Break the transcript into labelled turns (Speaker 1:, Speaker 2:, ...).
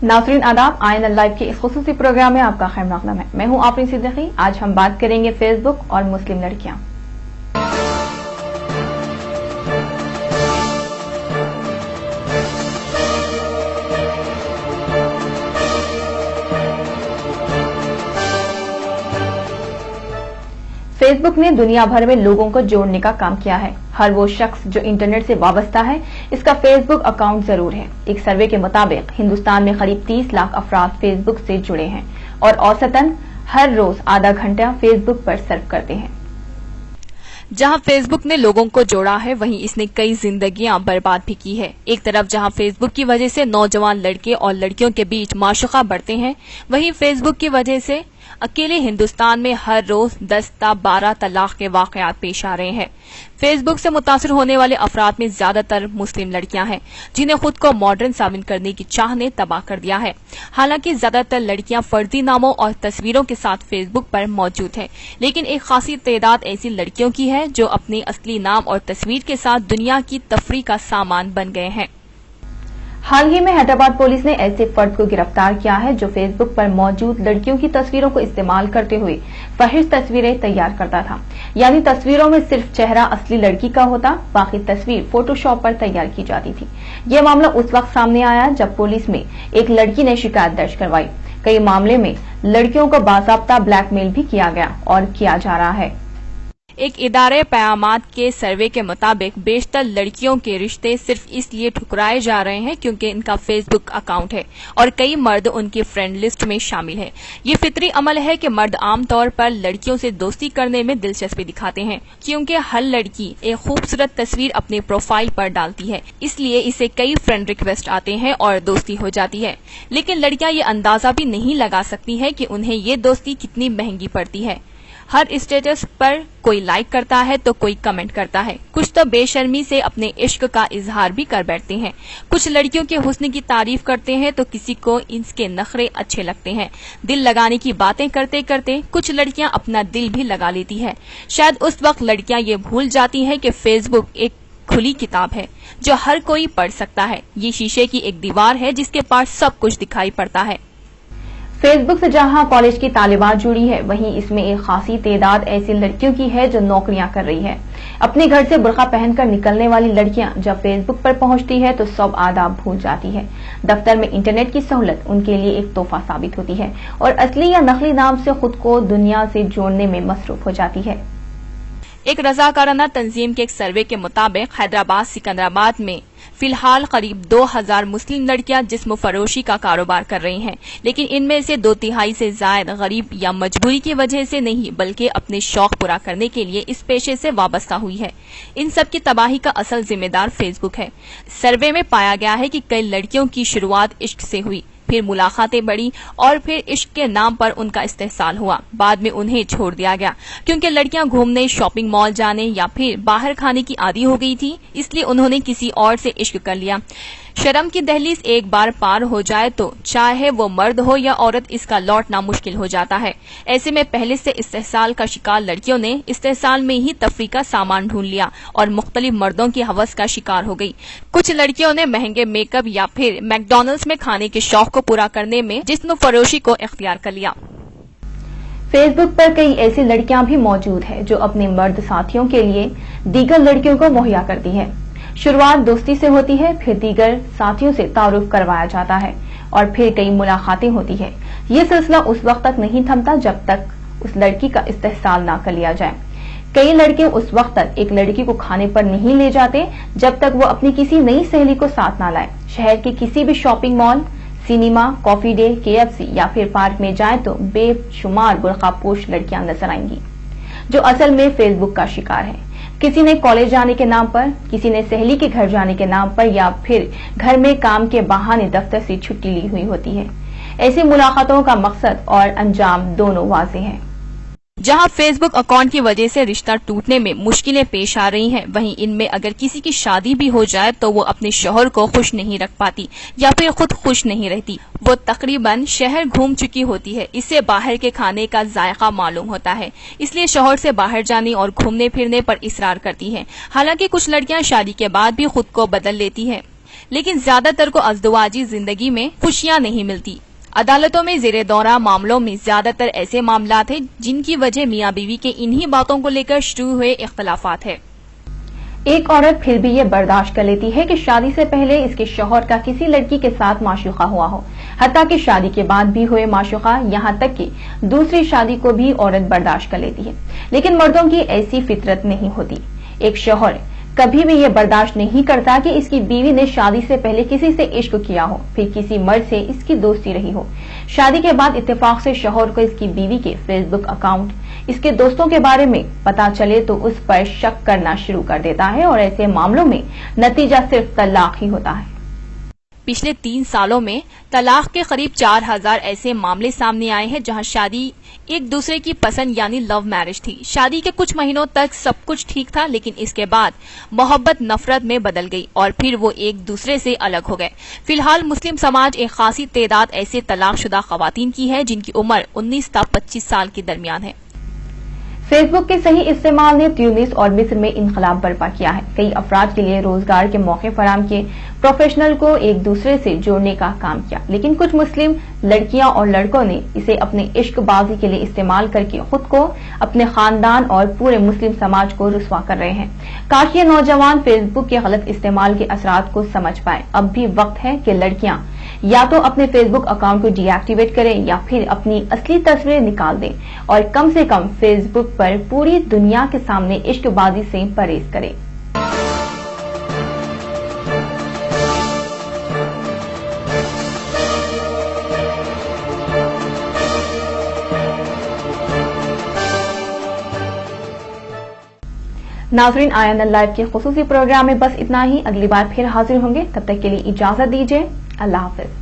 Speaker 1: नाज़रीन आदाब, INL live के इस खुसूसी प्रोग्राम में आपका खैर मक़दम है। मैं हूं आफरीन सिद्दीकी। आज हम बात करेंगे फेसबुक और मुस्लिम लड़कियां। फेसबुक ने दुनिया भर में लोगों को जोड़ने का काम किया है। हर वो शख्स जो इंटरनेट से वाबस्ता है, इसका फेसबुक अकाउंट जरूर है। एक सर्वे के मुताबिक हिंदुस्तान में करीब 30 लाख अफराद फेसबुक से जुड़े हैं और औसतन हर रोज आधा घंटा फेसबुक पर सर्फ करते हैं।
Speaker 2: जहां फेसबुक ने लोगों को जोड़ा है, वहीं इसने कई जिंदगियां बर्बाद भी की है। एक तरफ जहां फेसबुक की वजह से नौजवान लड़के और लड़कियों के बीच माशूका बढ़ते हैं, वहीं फेसबुक की वजह से अकेले हिंदुस्तान में हर रोज 10 ता 12 तलाक के वाकयात पेश आ रहे हैं। फेसबुक से मुतासर होने वाले अफराद में ज्यादातर मुस्लिम लड़कियां हैं, जिन्हें खुद को मॉडर्न साबित करने की चाह ने तबाह कर दिया है। हालांकि ज्यादातर लड़कियां फर्जी नामों और तस्वीरों के साथ फेसबुक पर मौजूद हैं, लेकिन एक खासी तादाद ऐसी लड़कियों की है जो अपने असली नाम और तस्वीर के साथ दुनिया की तफरीह का सामान बन गए हैं।
Speaker 1: हाल ही में हैदराबाद पुलिस ने ऐसे फर्द को गिरफ्तार किया है जो फेसबुक पर मौजूद लड़कियों की तस्वीरों को इस्तेमाल करते हुए फहिश तस्वीरें तैयार करता था। यानी तस्वीरों में सिर्फ चेहरा असली लड़की का होता, बाकी तस्वीर फोटोशॉप पर तैयार की जाती थी। ये मामला उस वक्त सामने आया जब पुलिस में एक लड़की ने शिकायत दर्ज करवाई। कई मामले में लड़कियों को बाज़ाब्ता ब्लैकमेल भी किया गया और किया जा रहा है।
Speaker 2: एक इदारे पयामात के सर्वे के मुताबिक बेशतर लड़कियों के रिश्ते सिर्फ इसलिए ठुकराए जा रहे हैं क्योंकि इनका फेसबुक अकाउंट है और कई मर्द उनकी फ्रेंड लिस्ट में शामिल हैं। ये फितरी अमल है कि मर्द आमतौर पर लड़कियों से दोस्ती करने में दिलचस्पी दिखाते हैं, क्योंकि हर लड़की एक खूबसूरत तस्वीर अपने प्रोफाइल पर डालती है, इसलिए इसे कई फ्रेंड रिक्वेस्ट आते हैं और दोस्ती हो जाती है। लेकिन लड़कियां ये अंदाजा भी नहीं लगा सकती है कि उन्हें ये दोस्ती कितनी महंगी पड़ती है। हर स्टेटस पर कोई लाइक करता है तो कोई कमेंट करता है। कुछ तो बेशर्मी से अपने इश्क का इजहार भी कर बैठते हैं। कुछ लड़कियों के हुस्न की तारीफ करते हैं तो किसी को इसके नखरे अच्छे लगते हैं। दिल लगाने की बातें करते करते कुछ लड़कियां अपना दिल भी लगा लेती है। शायद उस वक्त लड़कियां ये भूल जाती हैं कि फेसबुक एक खुली किताब है जो हर कोई पढ़ सकता है। ये शीशे की एक दीवार है जिसके पास सब कुछ दिखाई पड़ता है।
Speaker 1: फेसबुक से जहां कॉलेज की तालिबात जुड़ी है, वहीं इसमें एक खासी तादाद ऐसी लड़कियों की है जो नौकरियां कर रही है। अपने घर से बुर्का पहनकर निकलने वाली लड़कियां जब फेसबुक पर पहुंचती है तो सब आदाब भूल जाती है। दफ्तर में इंटरनेट की सहूलत उनके लिए एक तोहफा साबित होती है और असली या नकली नाम से खुद को दुनिया से जोड़ने में मसरूफ हो जाती है।
Speaker 2: एक रजाकाराना तंजीम के एक सर्वे के मुताबिक हैदराबाद सिकंदराबाद में फिलहाल करीब 2000 मुस्लिम लड़कियां जिस्म फरोशी का कारोबार कर रही हैं, लेकिन इनमें से 2/3 से जायद गरीब या मजबूरी की वजह से नहीं, बल्कि अपने शौक पूरा करने के लिए इस पेशे से वाबस्ता हुई है। इन सब की तबाही का असल जिम्मेदार फेसबुक है। सर्वे में पाया गया है कि कई लड़कियों की शुरुआत इश्क से हुई, फिर मुलाकातें बढ़ी और फिर इश्क के नाम पर उनका इस्तेहसाल हुआ। बाद में उन्हें छोड़ दिया गया क्योंकि लड़कियां घूमने, शॉपिंग मॉल जाने या फिर बाहर खाने की आदी हो गई थी, इसलिए उन्होंने किसी और से इश्क कर लिया। शर्म की दहलीज एक बार पार हो जाए तो चाहे वो मर्द हो या औरत, इसका लौटना मुश्किल हो जाता है। ऐसे में पहले से इस्तेहसाल का शिकार लड़कियों ने इस्तेहसाल में ही तफरीह का सामान ढूंढ लिया और मुख्तलिफ मर्दों की हवस का शिकार हो गई। कुछ लड़कियों ने महंगे मेकअप या फिर मैकडॉनल्ड्स में खाने के शौक को पूरा करने में जिस्म फरोशी को इख्तियार कर लिया।
Speaker 1: फेसबुक पर कई ऐसी लड़कियां भी मौजूद है जो अपने मर्द साथियों के लिए दीगर लड़कियों को मुहैया करती है। शुरुआत दोस्ती से होती है, फिर दीगर साथियों से तारुफ करवाया जाता है और फिर कई मुलाकातें होती है। ये सिलसिला उस वक्त तक नहीं थमता जब तक उस लड़की का इस्तेहसाल ना कर लिया जाए। कई लड़के उस वक्त तक एक लड़की को खाने पर नहीं ले जाते जब तक वो अपनी किसी नई सहेली को साथ ना लाए। शहर के किसी भी shopping mall, cinema, coffee day, KFC या फिर पार्क में जाएं तो बेशुमार बुर्कापोश लड़कियां नजर आएंगी जो असल में फेसबुक का शिकार है। किसी ने कॉलेज जाने के नाम पर, किसी ने सहेली के घर जाने के नाम पर या फिर घर में काम के बहाने दफ्तर से छुट्टी ली हुई होती है। ऐसी मुलाकातों का मकसद और अंजाम दोनों वाज़ेह हैं।
Speaker 2: जहां फेसबुक अकाउंट की वजह से रिश्ता टूटने में मुश्किलें पेश आ रही हैं, वहीं इनमें अगर किसी की शादी भी हो जाए तो वो अपने शौहर को खुश नहीं रख पाती या फिर खुद खुश नहीं रहती। वो तकरीबन शहर घूम चुकी होती है, इससे बाहर के खाने का जायका मालूम होता है, इसलिए शौहर से बाहर जाने और घूमने फिरने पर इसरार करती है। हालांकि कुछ लड़कियां शादी के बाद भी खुद को बदल लेती हैं। لیکن زیادہ تر کو ازدواجی زندگی میں خوشیاں نہیں ملتی۔ عدالتوں میں زیر دورہ معاملوں میں زیادہ تر ایسے معاملات ہیں جن کی وجہ میاں بیوی کے انہی باتوں کو لے کر شروع ہوئے اختلافات ہے۔
Speaker 1: ایک عورت پھر بھی یہ برداشت کر لیتی ہے کہ شادی سے پہلے اس کے شوہر کا کسی لڑکی کے ساتھ معشوقہ ہوا ہو، حتیٰ کہ شادی کے بعد بھی ہوئے معشوقہ، یہاں تک کہ دوسری شادی کو بھی عورت برداشت کر لیتی ہے۔ لیکن مردوں کی ایسی فطرت نہیں ہوتی۔ ایک شوہر کبھی بھی یہ برداشت نہیں کرتا کہ اس کی بیوی نے شادی سے پہلے کسی سے عشق کیا ہو، پھر کسی مرد سے اس کی دوستی رہی ہو۔ شادی کے بعد اتفاق سے شوہر کو اس کی بیوی کے فیس بک اکاؤنٹ، اس کے دوستوں کے بارے میں پتا چلے تو اس پر شک کرنا شروع کر دیتا ہے، اور ایسے معاملوں میں نتیجہ صرف طلاق ہی ہوتا ہے۔
Speaker 2: پچھلے 3 سالوں میں طلاق کے قریب 4000 ایسے معاملے سامنے آئے ہیں جہاں شادی ایک دوسرے کی پسند یعنی لو میرج تھی۔ شادی کے کچھ مہینوں تک سب کچھ ٹھیک تھا، لیکن اس کے بعد محبت نفرت میں بدل گئی اور پھر وہ ایک دوسرے سے الگ ہو گئے۔ فی الحال مسلم سماج ایک خاصی تعداد ایسے طلاق شدہ خواتین کی ہے جن کی عمر 19 تا 25 سال کے درمیان ہے۔
Speaker 1: فیس بک کے صحیح استعمال نے تیونس اور مصر میں انقلاب برپا کیا ہے۔ کئی افراد کے لیے روزگار کے موقع فراہم کیے، پروفیشنل کو ایک دوسرے سے جوڑنے کا کام کیا، لیکن کچھ مسلم لڑکیاں اور لڑکوں نے اسے اپنے عشق بازی کے لیے استعمال کر کے خود کو، اپنے خاندان اور پورے مسلم سماج کو رسوا کر رہے ہیں۔ کاش یہ نوجوان فیس بک کے غلط استعمال کے اثرات کو سمجھ پائیں۔ اب بھی وقت ہے کہ لڑکیاں یا تو اپنے فیس بک اکاؤنٹ کو ڈی ایکٹیویٹ کریں یا پھر اپنی اصلی تصویریں نکال دیں، اور کم سے کم فیس بک پر پوری دنیا کے سامنے عشق بازی سے پرہیز کریں۔ ناظرین، آئین لائیو کے خصوصی پروگرام میں بس اتنا ہی۔ اگلی بار پھر حاضر ہوں گے، تب تک کے لیے اجازت دیجیے۔ اللہ حافظ۔